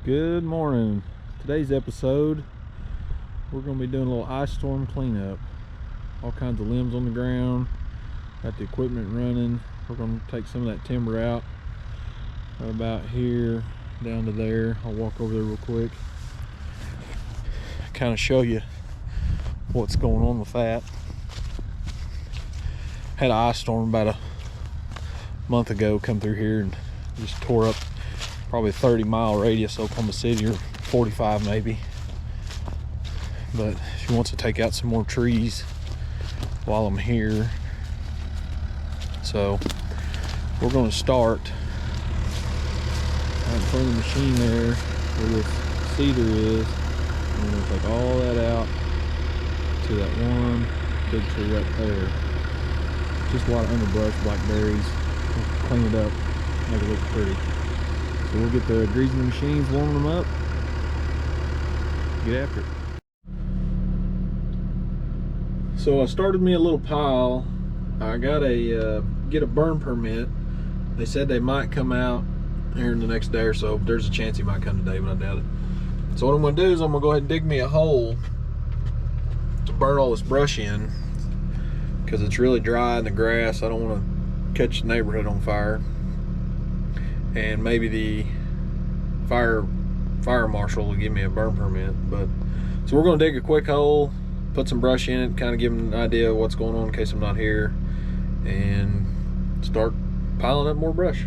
Good morning. Today's episode, we're going to be doing a little ice storm cleanup. All kinds of limbs on the ground, got the equipment running. We're going to take some of that timber out about here down to there. I'll walk over there real quick, kind of show you what's going on with that. Had an ice storm about a month ago come through here and just tore up probably a 30-mile radius of Oklahoma City, or 45 maybe. But she wants to take out some more trees while I'm here, so we're going to start out in front of the machine there where this cedar is. We're going to take all that out to that one big tree right there. Just a lot of underbrush, blackberries. We'll clean it up, make it look pretty. So we'll get the greasing the machines, warming them up, get after it. So I started me a little pile. I got get a burn permit. They said they might come out here in the next day or so. There's a chance he might come today, but I doubt it. So what I'm gonna do is I'm gonna go ahead and dig me a hole to burn all this brush in, because it's really dry in the grass. I don't want to catch the neighborhood on fire. And maybe the fire marshal will give me a burn permit. But so we're going to dig a quick hole, put some brush in it, kind of give them an idea of what's going on in case I'm not here, and start piling up more brush.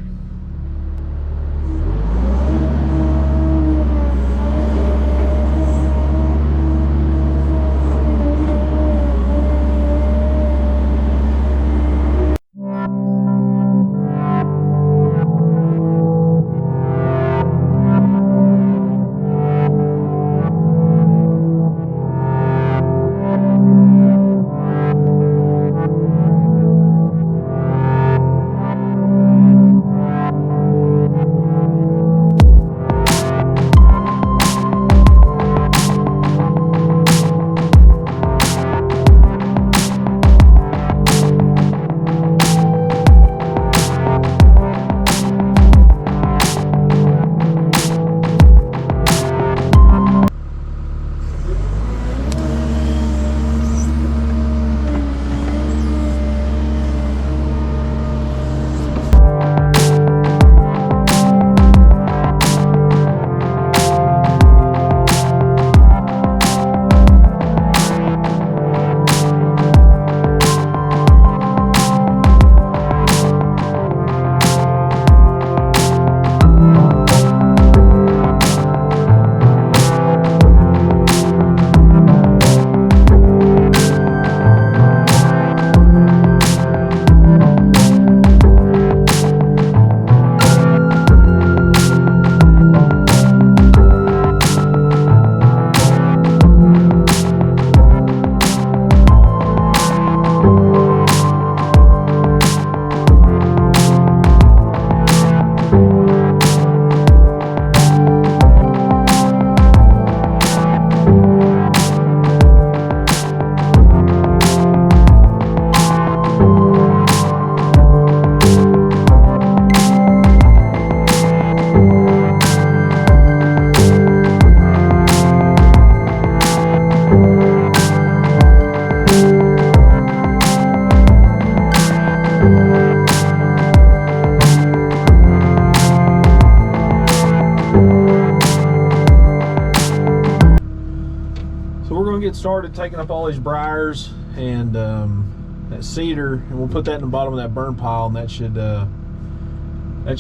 Get started taking up all these briars and that cedar, and we'll put that in the bottom of that burn pile, and that should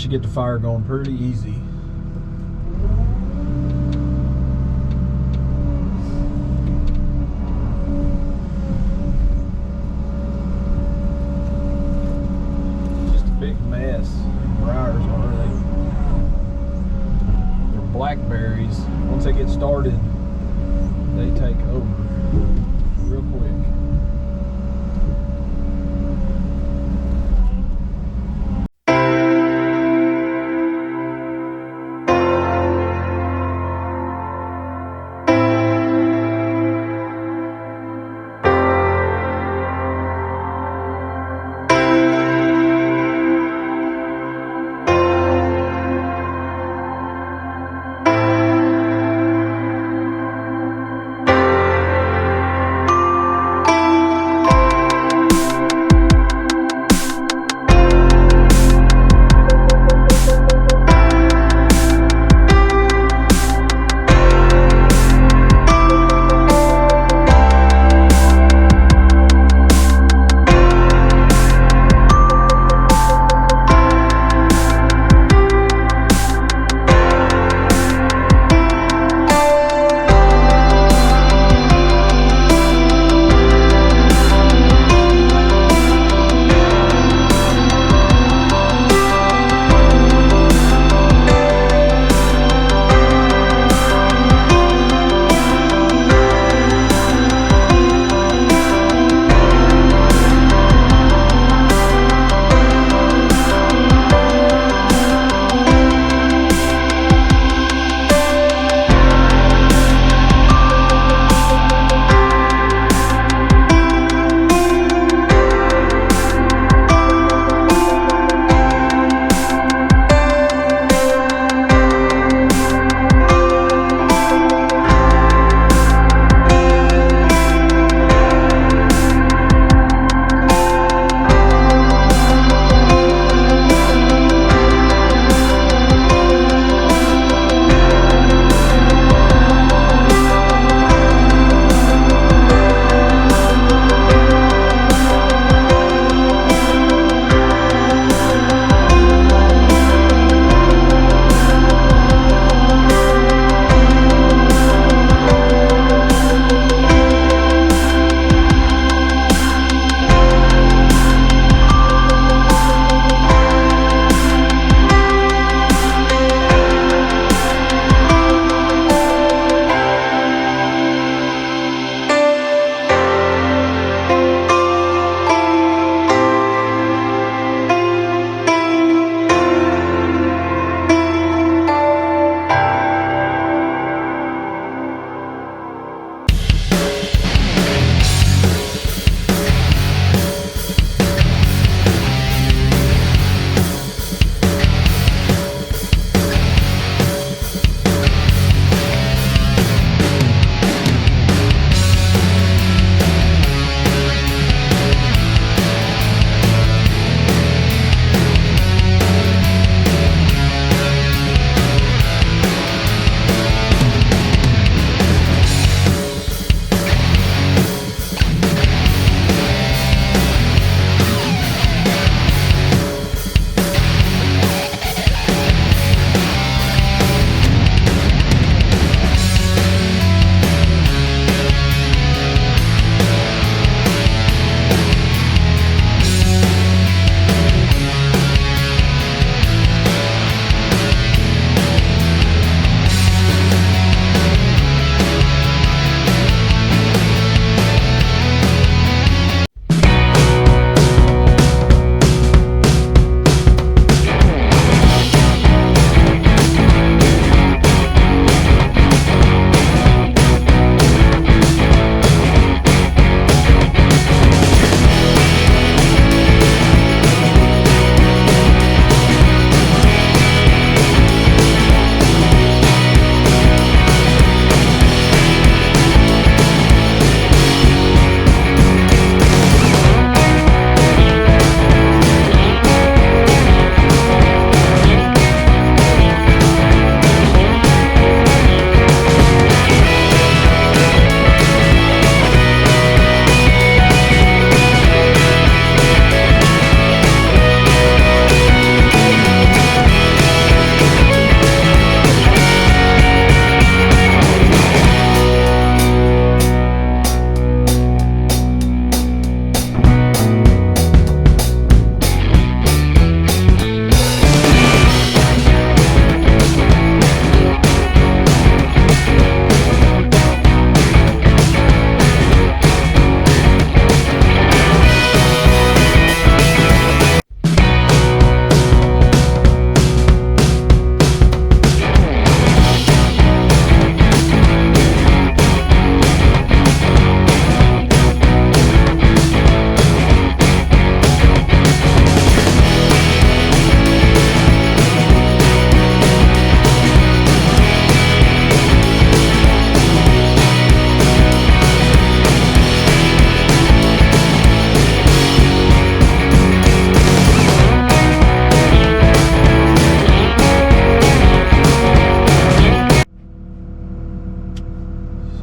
get the fire going pretty easy. Just a big mess. Briars are they're blackberries. Once they get started, they take over real quick.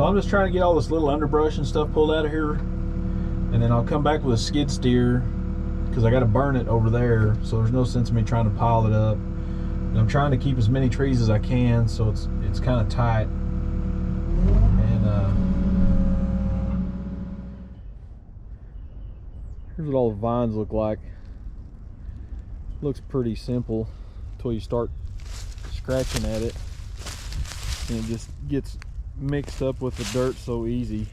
I'm just trying to get all this little underbrush and stuff pulled out of here, and then I'll come back with a skid steer because I got to burn it over there, so there's no sense in me trying to pile it up. And I'm trying to keep as many trees as I can, so it's kind of tight. And here's what all the vines look like. Looks pretty simple until you start scratching at it, and it just gets mixed up with the dirt so easy.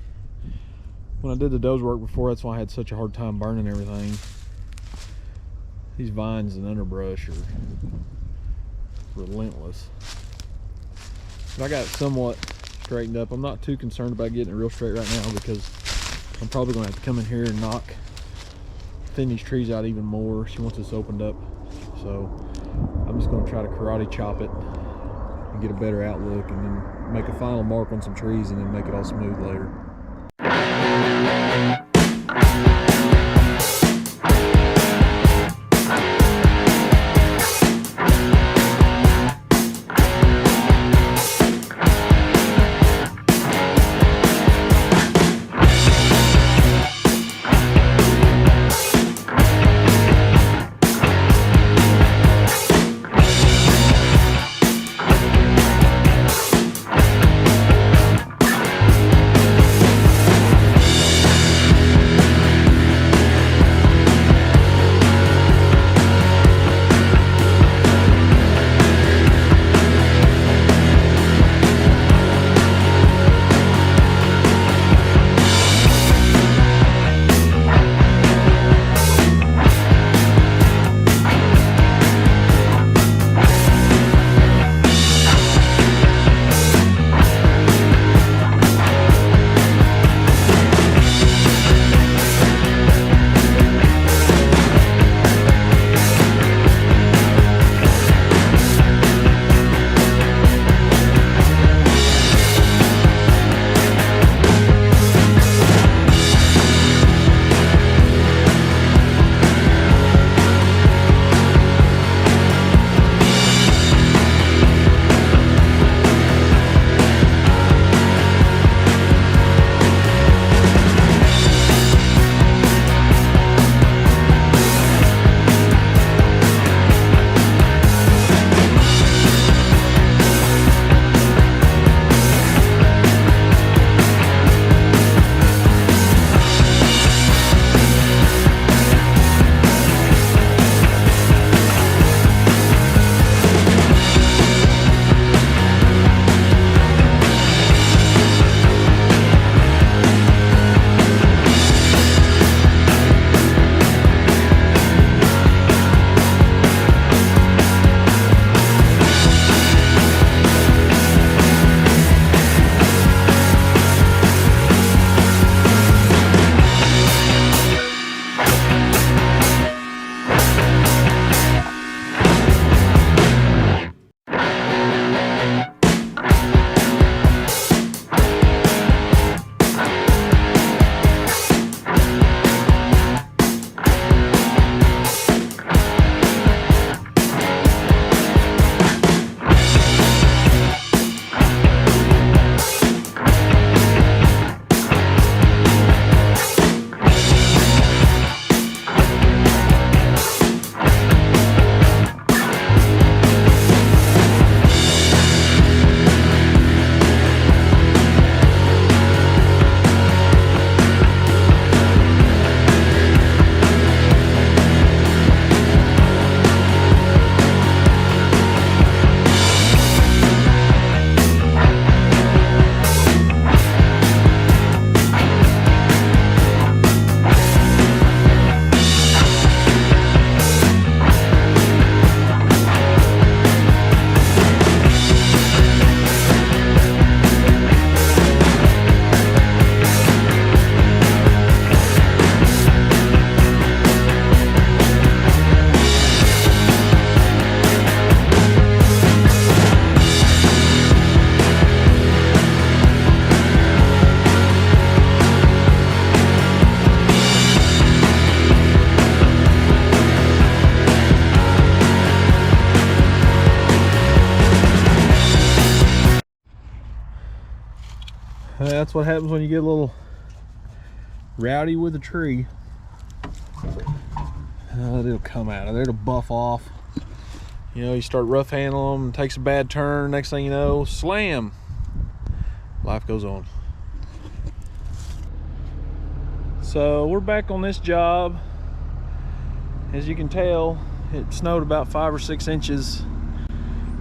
When I did the doze work before, that's why I had such a hard time burning everything. These vines and underbrush are relentless. But I got it somewhat straightened up. I'm not too concerned about getting it real straight right now because I'm probably going to have to come in here and thin these trees out even more once it's opened up. So I'm just going to try to karate chop it and get a better outlook, and then make a final mark on some trees and then make it all smooth later. That's what happens when you get a little rowdy with a tree. It'll come out of there, it'll buff off. You know, you start rough handling them, takes a bad turn, next thing you know, slam. Life goes on. So we're back on this job. As you can tell, it snowed about 5 or 6 inches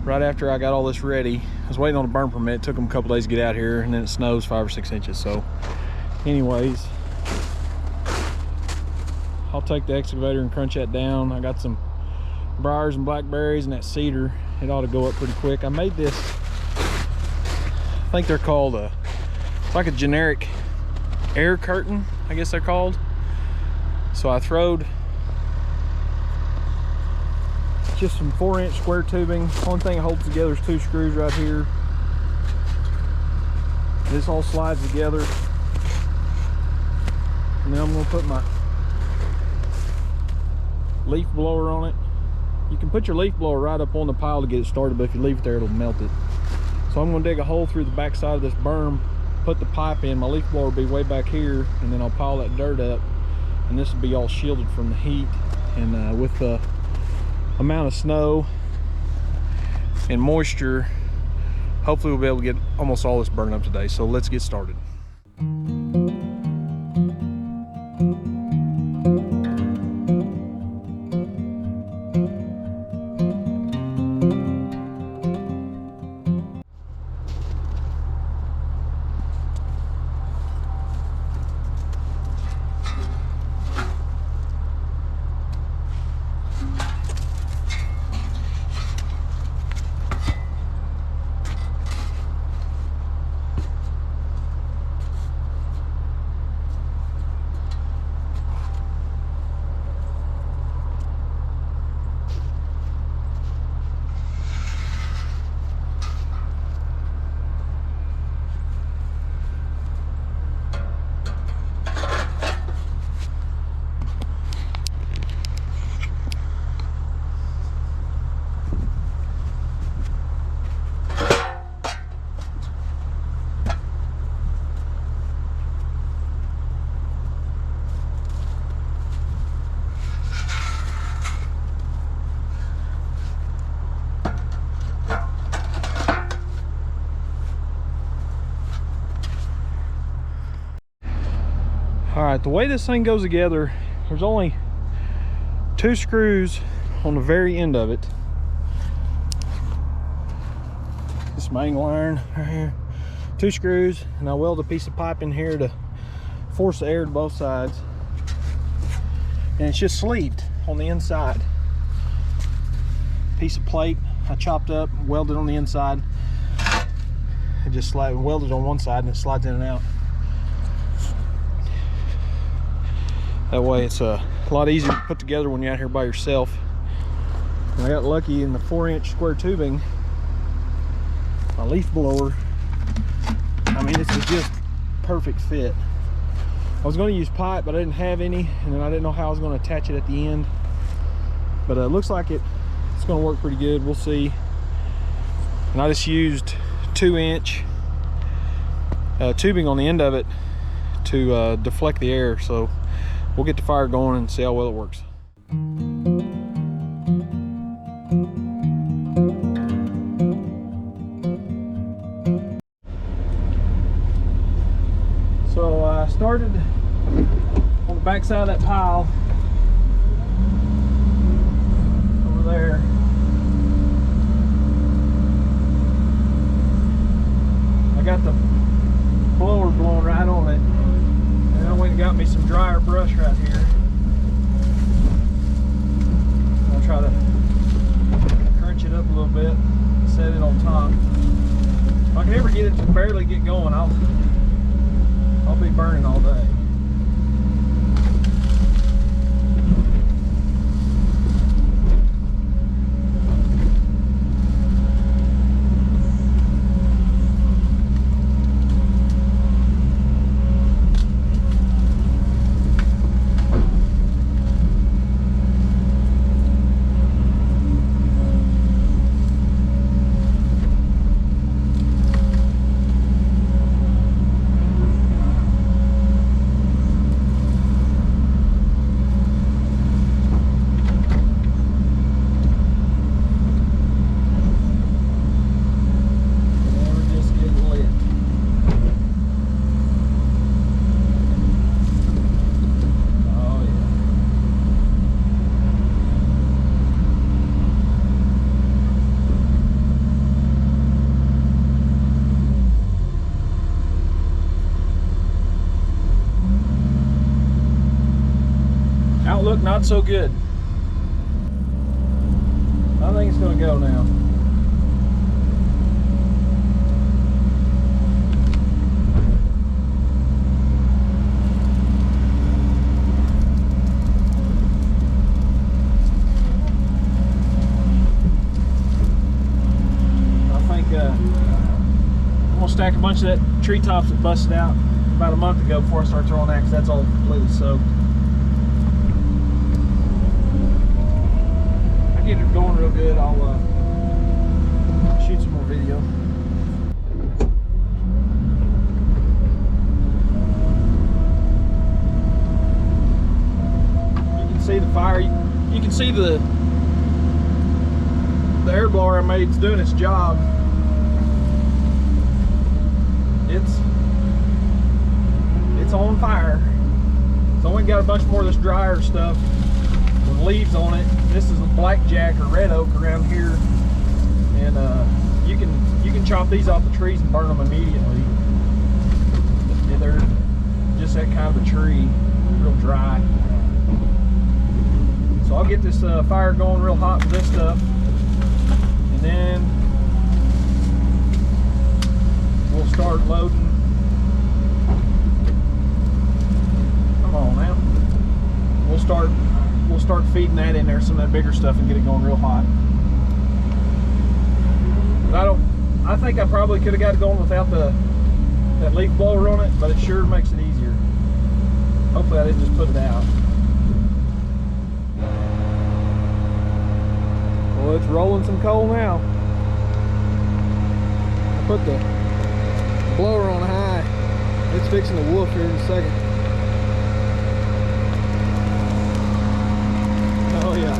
right after I got all this ready. I was waiting on a burn permit. It took them a couple days to get out here, and then it snows 5 or 6 inches. So anyways, I'll take the excavator and crunch that down. I got some briars and blackberries and that cedar. It ought to go up pretty quick. I made this, I think they're called it's like a generic air curtain, I guess they're called. So I throwed just some 4-inch square tubing. One thing it holds together is 2 screws right here. This all slides together. And then I'm gonna put my leaf blower on it. You can put your leaf blower right up on the pile to get it started, but if you leave it there, it'll melt it. So I'm gonna dig a hole through the back side of this berm, put the pipe in. My leaf blower will be way back here, and then I'll pile that dirt up, and this will be all shielded from the heat. And with the amount of snow and moisture, hopefully we'll be able to get almost all this burned up today. So let's get started. All right, the way this thing goes together, there's only 2 screws on the very end of it. This angle iron right here, 2 screws, and I weld a piece of pipe in here to force the air to both sides. And it's just sleeved on the inside. Piece of plate I chopped up, welded on the inside. It just welded on one side, and it slides in and out. That way it's a lot easier to put together when you're out here by yourself. And I got lucky in the 4-inch square tubing. My leaf blower, I mean, it's just perfect fit. I was going to use pipe, but I didn't have any, and then I didn't know how I was going to attach it at the end. But it looks like it's going to work pretty good. We'll see. And I just used 2-inch tubing on the end of it to deflect the air. So we'll get the fire going and see how well it works. So I started on the back side of that pile over there. I got the blower blowing right on it. And I went and got me some drier brush right here. I'll try to crunch it up a little bit, set it on top. If I can ever get it to barely get going, I'll be burning all day. start, not so good. I think it's gonna go now. I'm gonna stack a bunch of that treetops that busted out about a month ago before I start throwing that, because that's all completely soaked. I get it going real good, I'll shoot some more video. You can see the fire. You can see the air blower I made is doing its job. It's on fire. It's only got a bunch more of this drier stuff with leaves on it. This is a blackjack or red oak around here, and you can chop these off the trees and burn them immediately. They're just that kind of a tree, real dry. So I'll get this fire going real hot with this stuff, and then we'll start loading. Come on now. We'll start feeding that in there, some of that bigger stuff, and get it going real hot. But I think I probably could have got it going without that leaf blower on it, but it sure makes it easier. Hopefully I didn't just put it out. Well, it's rolling some coal now. I put the blower on high. It's fixing to woof here in a second. Oh yeah.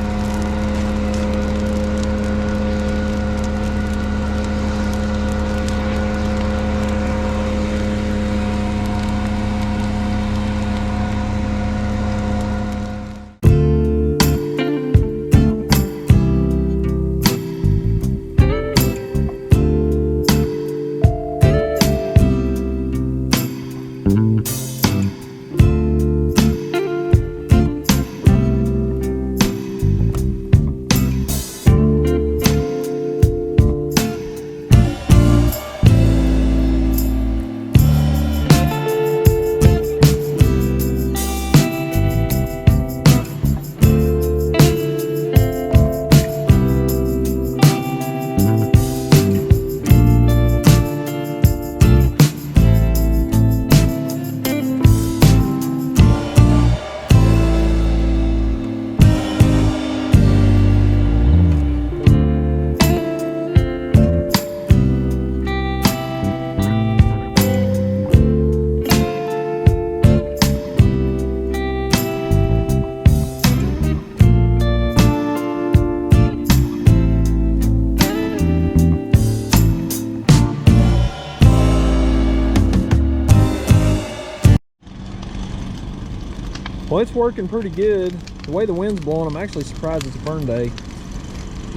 Well, it's working pretty good. The way the wind's blowing, I'm actually surprised it's a burn day.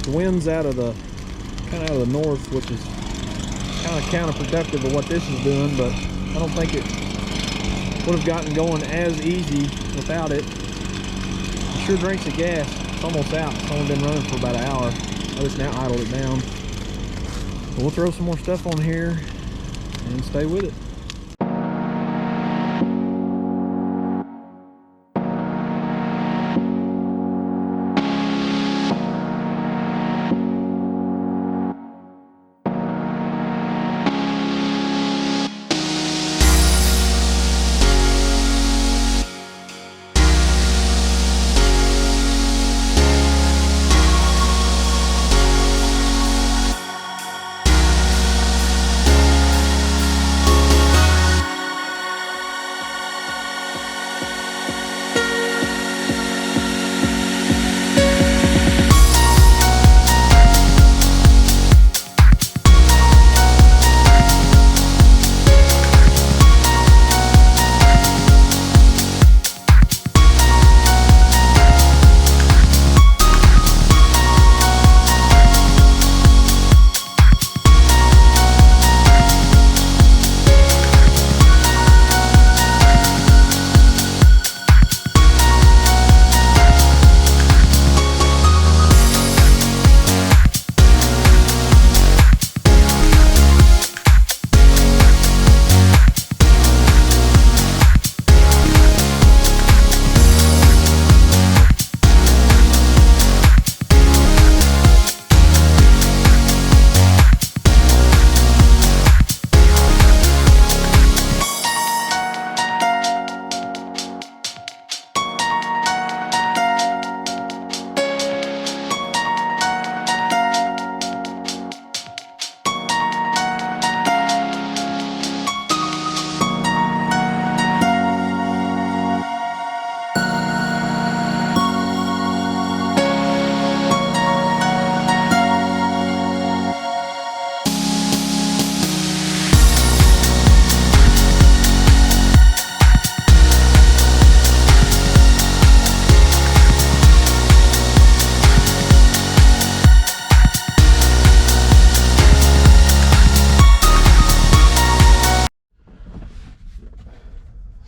The wind's kind of out of the north, which is kind of counterproductive of what this is doing, but I don't think it would have gotten going as easy without it. It sure drinks the gas. It's almost out. It's only been running for about an hour. I just now idled it down. But we'll throw some more stuff on here and stay with it.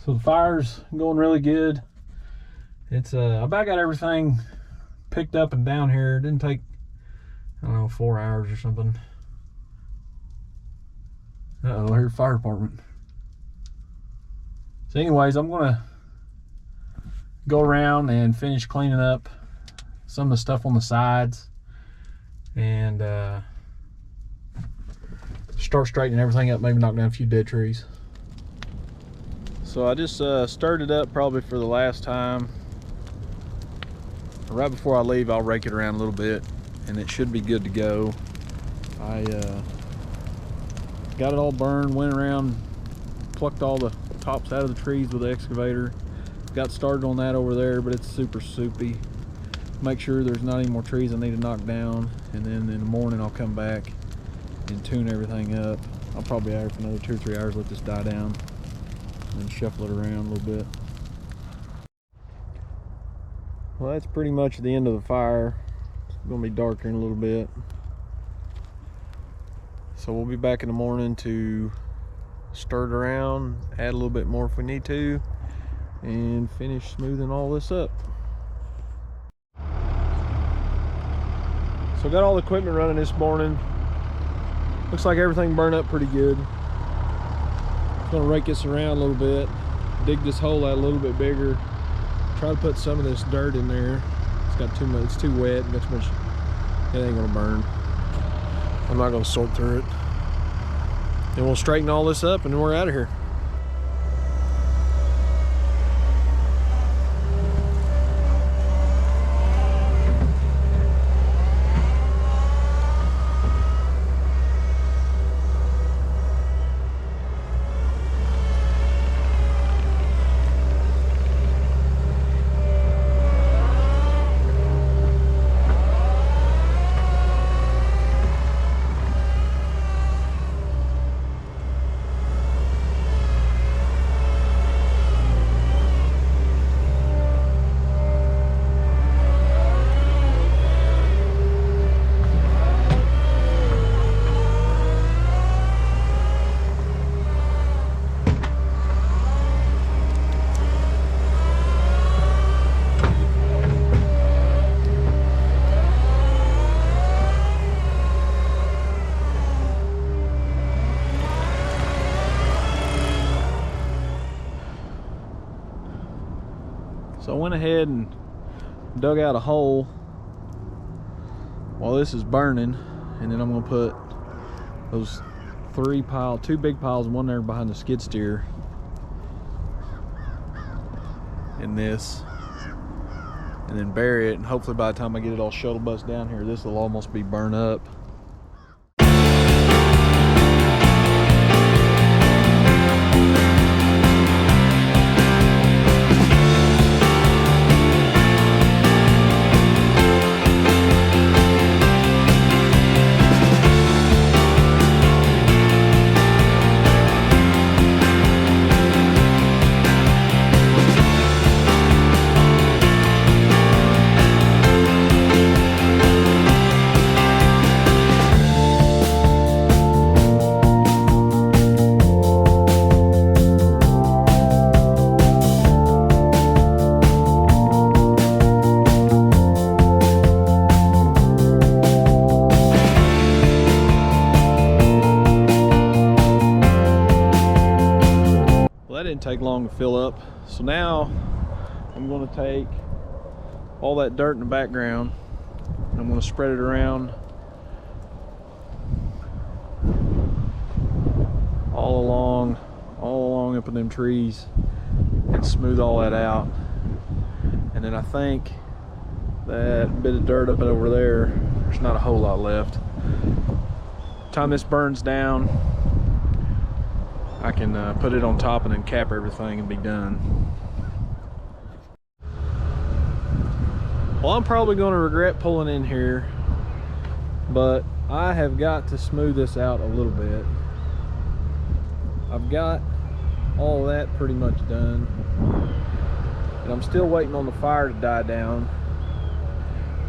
So the fire's going really good. It's I about got everything picked up and down here. It didn't take, I don't know, 4 hours or something. Uh-oh, here's the fire department. So anyways, I'm gonna go around and finish cleaning up some of the stuff on the sides and start straightening everything up, maybe knock down a few dead trees. So I just stirred it up probably for the last time. Right before I leave, I'll rake it around a little bit and it should be good to go. I got it all burned, went around, plucked all the tops out of the trees with the excavator. Got started on that over there, but it's super soupy. Make sure there's not any more trees I need to knock down, and then in the morning I'll come back and tune everything up. I'll probably be out for another 2 or 3 hours, let this die down, and then shuffle it around a little bit. Well, that's pretty much the end of the fire. It's gonna be darker in a little bit. So we'll be back in the morning to stir it around, add a little bit more if we need to, and finish smoothing all this up. So got all the equipment running this morning. Looks like everything burned up pretty good. Just gonna rake this around a little bit, dig this hole out a little bit bigger, try to put some of this dirt in there. It's got too much, it's too wet, got too much, it ain't gonna burn. I'm not gonna sort through it. Then we'll straighten all this up and then we're out of here. So I went ahead and dug out a hole while this is burning, and then I'm gonna put those two big piles, one there behind the skid steer, in this, and then bury it, and hopefully by the time I get it all shuttle bus down here, this will almost be burned up. Didn't take long to fill up. So now I'm going to take all that dirt in the background and I'm going to spread it around all along up in them trees and smooth all that out. And then I think that bit of dirt up and over there's not a whole lot left. Time this burns down, I can put it on top and then cap everything and be done. Well, I'm probably going to regret pulling in here, but I have got to smooth this out a little bit. I've got all that pretty much done, and I'm still waiting on the fire to die down.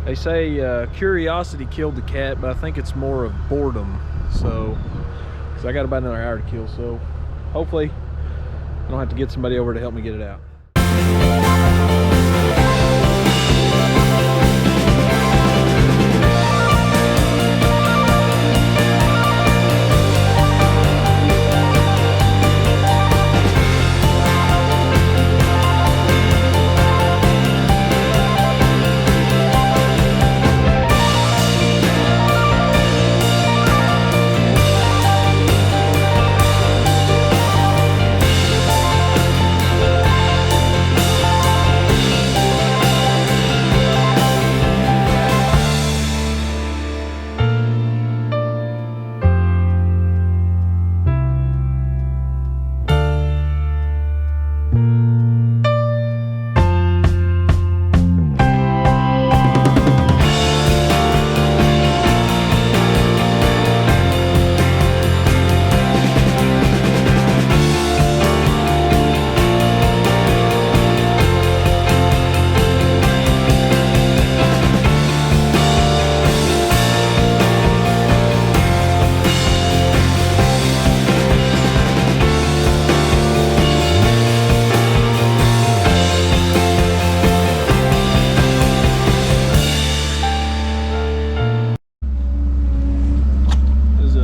They say curiosity killed the cat, but I think it's more of boredom. So, 'cause I got about another hour to kill, so hopefully I don't have to get somebody over to help me get it out.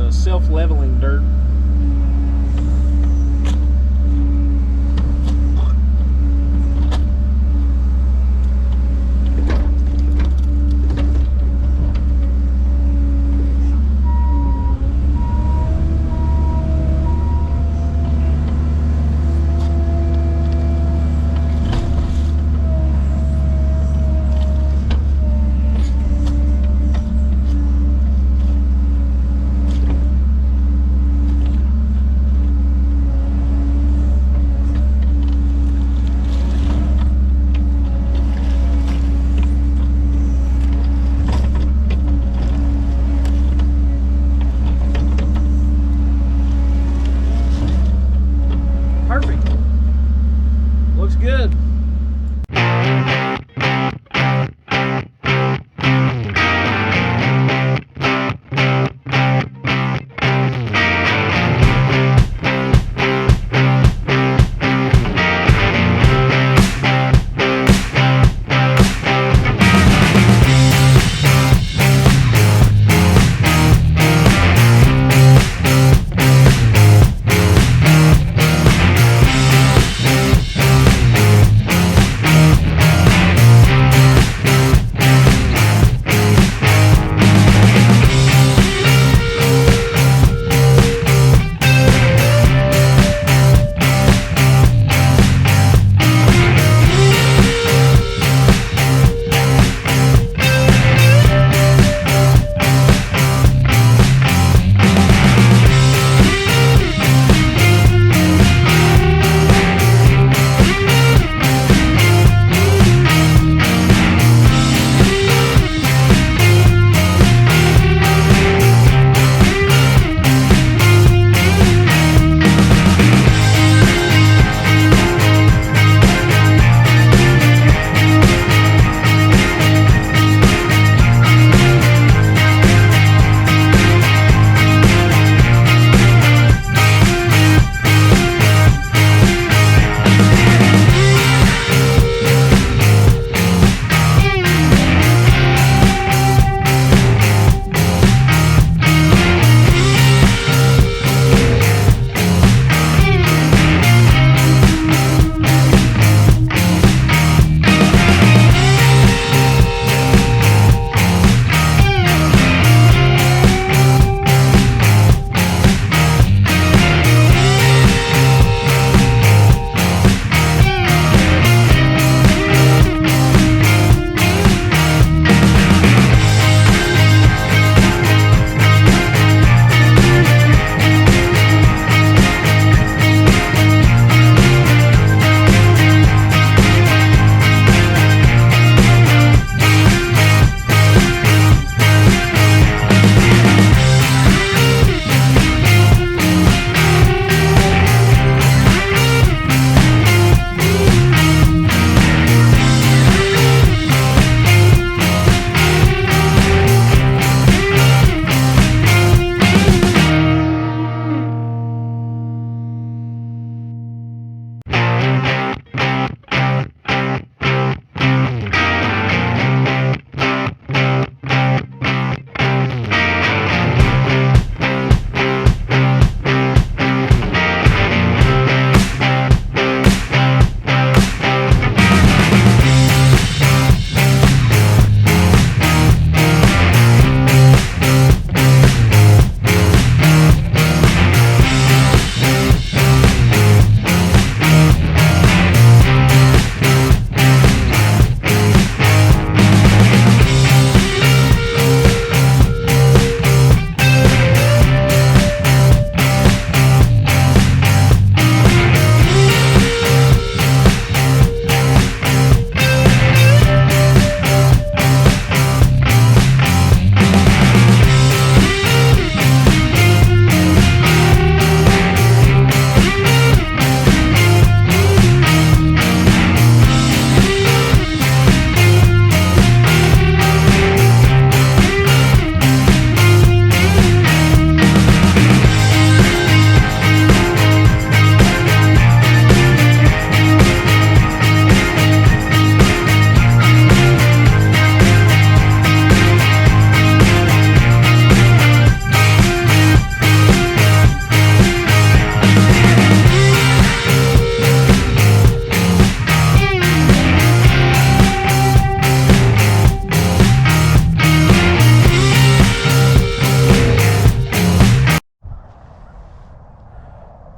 Self-leveling dirt.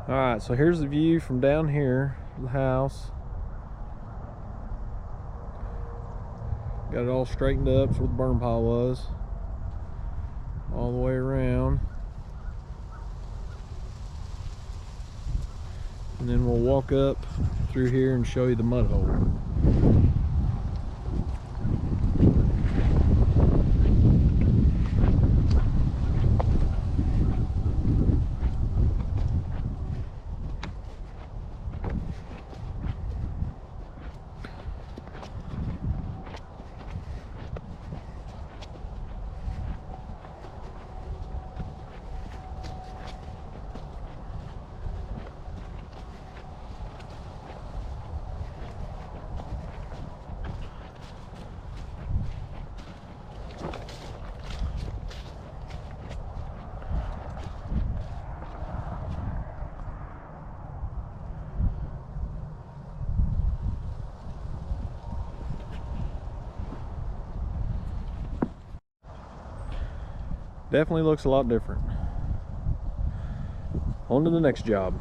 All right, so here's the view from down here, the house. Got it all straightened up, so where the burn pile was. All the way around. And then we'll walk up through here and show you the mud hole. Definitely looks a lot different. On to the next job.